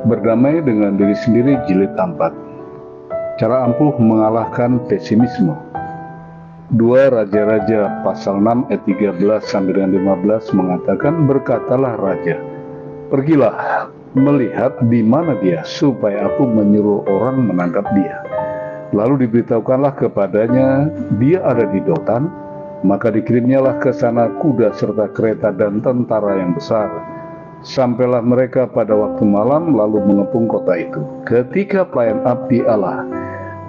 Berdamai dengan diri sendiri jilid 4. Cara ampuh mengalahkan pesimisme. 2 Raja-Raja pasal 6 ayat 13 sampai dengan 15 mengatakan, berkatalah raja, pergilah melihat di mana dia, supaya aku menyuruh orang menangkap dia. Lalu diberitahukanlah kepadanya, dia ada di Dotan, maka dikirimnyalah ke sana kuda serta kereta dan tentara yang besar. Sampailah mereka pada waktu malam lalu mengepung kota itu. Ketika pelayan abdi Allah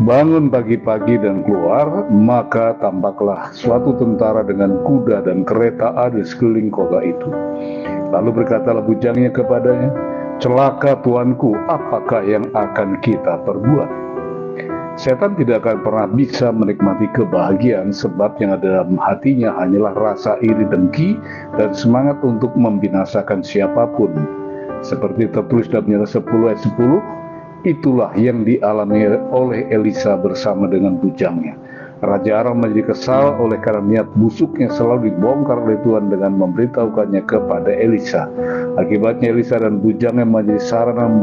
bangun pagi-pagi dan keluar, maka tampaklah suatu tentara dengan kuda dan kereta ada di sekeliling kota itu. Lalu berkatalah bujangnya kepadanya, celaka tuanku, apakah yang akan kita perbuat? Setan tidak akan pernah bisa menikmati kebahagiaan, sebab yang ada dalam hatinya hanyalah rasa iri dengki dan semangat untuk membinasakan siapapun. Seperti tertulis dalam Yohanes 10 ayat 10, itulah yang dialami oleh Elisa bersama dengan bujangnya. Raja Aram menjadi kesal oleh karena niat busuknya selalu dibongkar oleh Tuhan dengan memberitahukannya kepada Elisa. Akibatnya Elisa dan bujangnya menjadi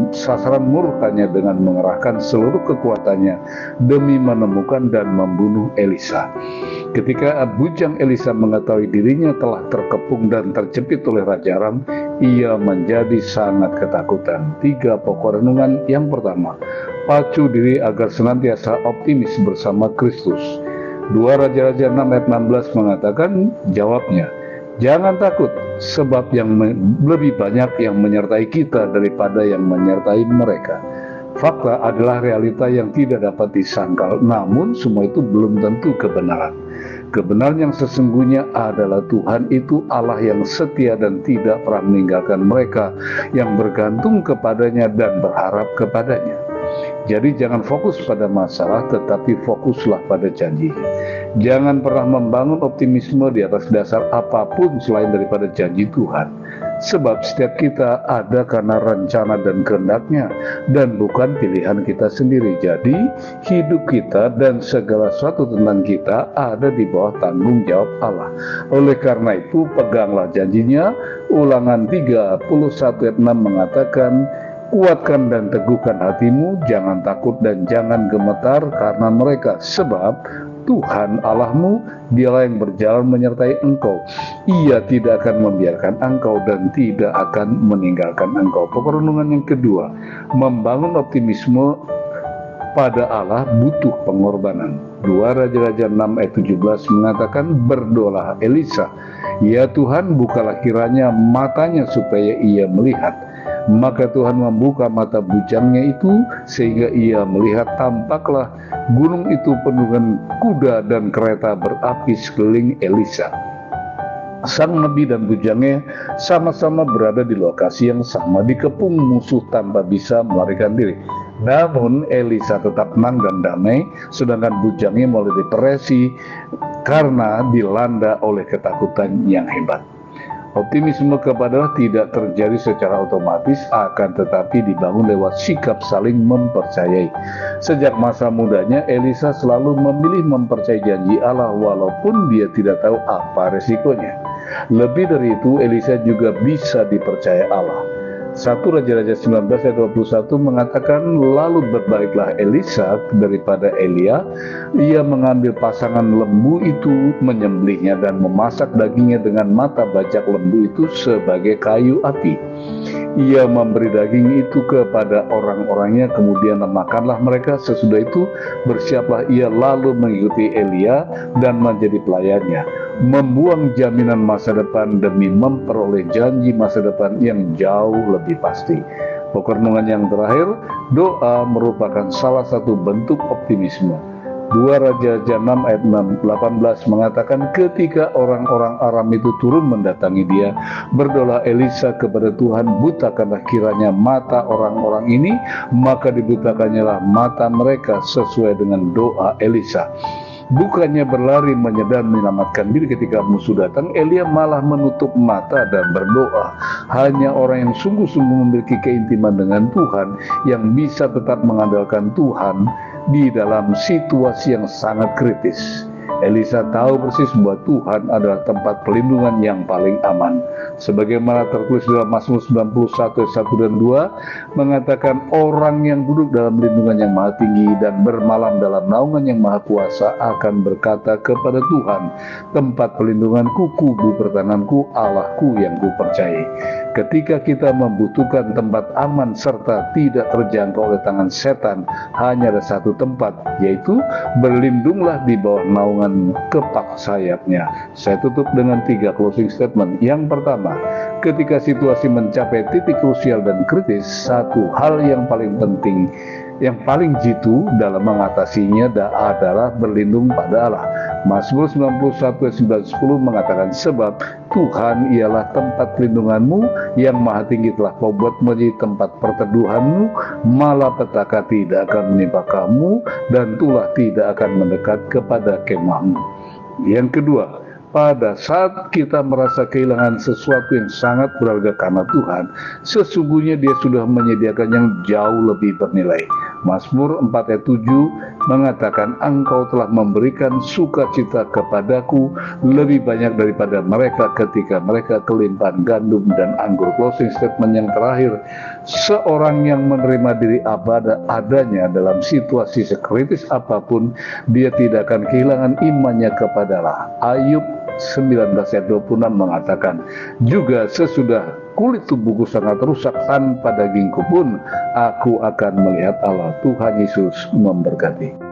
sasaran murkanya dengan mengerahkan seluruh kekuatannya demi menemukan dan membunuh Elisa. Ketika bujang Elisa mengetahui dirinya telah terkepung dan terjepit oleh Raja Aram, ia menjadi sangat ketakutan. 3 pokok renungan. Yang pertama, pacu diri agar senantiasa optimis bersama Kristus. 2 Raja-Raja 6 ayat 16 mengatakan, jawabnya, jangan takut, sebab yang lebih banyak yang menyertai kita daripada yang menyertai mereka. Fakta adalah realita yang tidak dapat disangkal, namun semua itu belum tentu kebenaran. Kebenaran yang sesungguhnya adalah Tuhan itu Allah yang setia dan tidak pernah meninggalkan mereka yang bergantung kepadanya dan berharap kepadanya. Jadi jangan fokus pada masalah, tetapi fokuslah pada janji-Nya. Jangan pernah membangun optimisme di atas dasar apapun selain daripada janji Tuhan. Sebab setiap kita ada karena rencana dan kehendak-Nya, dan bukan pilihan kita sendiri. Jadi hidup kita dan segala sesuatu tentang kita ada di bawah tanggung jawab Allah. Oleh karena itu peganglah janji-Nya. Ulangan 31 ayat 6 mengatakan, kuatkan dan teguhkan hatimu, jangan takut dan jangan gemetar karena mereka, sebab Tuhan Allahmu, Dialah yang berjalan menyertai engkau. Ia tidak akan membiarkan engkau dan tidak akan meninggalkan engkau. Pokok renungan yang kedua, membangun optimisme pada Allah butuh pengorbanan. 2 Raja-Raja 6 ayat 17 mengatakan, berdoalah Elisa, ya Tuhan, bukalah kiranya matanya supaya ia melihat. Maka Tuhan membuka mata bujangnya itu sehingga ia melihat, tampaklah gunung itu penuh dengan kuda dan kereta berapi sekeliling Elisa. Sang nabi dan bujangnya sama-sama berada di lokasi yang sama, dikepung musuh tanpa bisa melarikan diri. Namun Elisa tetap tenang dan damai, sedangkan bujangnya mulai depresi karena dilanda oleh ketakutan yang hebat. Optimisme kepada tidak terjadi secara otomatis, akan tetapi dibangun lewat sikap saling mempercayai. Sejak masa mudanya, Elisa selalu memilih mempercayai janji Allah walaupun dia tidak tahu apa resikonya. Lebih dari itu, Elisa juga bisa dipercaya Allah. 1 Raja-Raja 19 ayat 21 mengatakan, lalu berbaliklah Elisa daripada Elia, ia mengambil pasangan lembu itu, menyembelihnya dan memasak dagingnya dengan mata bajak lembu itu sebagai kayu api. Ia memberi daging itu kepada orang-orangnya, kemudian memakanlah mereka. Sesudah itu bersiaplah ia lalu mengikuti Elia dan menjadi pelayannya, membuang jaminan masa depan demi memperoleh janji masa depan yang jauh lebih pasti. Pokok renungan yang terakhir, doa merupakan salah satu bentuk optimisme. 2 Raja-Raja 6 ayat 18 mengatakan, ketika orang-orang Aram itu turun mendatangi dia, berdoa Elisa kepada Tuhan, butakanlah kiranya mata orang-orang ini, maka dibutakannya mata mereka sesuai dengan doa Elisa. Bukannya berlari menyedang menyelamatkan diri ketika musuh datang, Elia malah menutup mata dan berdoa. Hanya orang yang sungguh-sungguh memiliki keintiman dengan Tuhan yang bisa tetap mengandalkan Tuhan di dalam situasi yang sangat kritis. Elisa tahu persis bahwa Tuhan adalah tempat perlindungan yang paling aman. Sebagaimana tertulis dalam Mazmur 91 ayat 1 dan 2 mengatakan, orang yang duduk dalam lindungan yang maha tinggi dan bermalam dalam naungan yang maha kuasa akan berkata kepada Tuhan, tempat perlindunganku, kubu pertananku, Allahku yang kupercayai. Ketika kita membutuhkan tempat aman serta tidak terjangkau oleh tangan setan, hanya ada satu tempat, yaitu berlindunglah di bawah naungan kepak sayapnya. Saya tutup dengan 3 closing statement. Yang pertama, ketika situasi mencapai titik krusial dan kritis, satu hal yang paling penting, yang paling jitu dalam mengatasinya adalah berlindung pada Allah. Mazmur 91 ayat 9-10 mengatakan, sebab Tuhan ialah tempat pelindunganmu, yang maha tinggi telah kau buat menjadi tempat perteduhanmu, malapetaka tidak akan menimpa kamu, dan tulah tidak akan mendekat kepada kemahmu. Yang kedua, pada saat kita merasa kehilangan sesuatu yang sangat berharga karena Tuhan, sesungguhnya Dia sudah menyediakan yang jauh lebih bernilai. Mazmur 4 ayat 7 mengatakan, engkau telah memberikan sukacita kepadaku lebih banyak daripada mereka ketika mereka kelimpahan gandum dan anggur. Closing statement yang terakhir, seorang yang menerima diri adanya dalam situasi sekritis apapun, dia tidak akan kehilangan imannya kepada Allah. Ayub 19 ayat 26 mengatakan, juga sesudah kulit tubuhku sangat rusak, tanpa dagingku pun aku akan melihat Allah. Tuhan Yesus memberkati.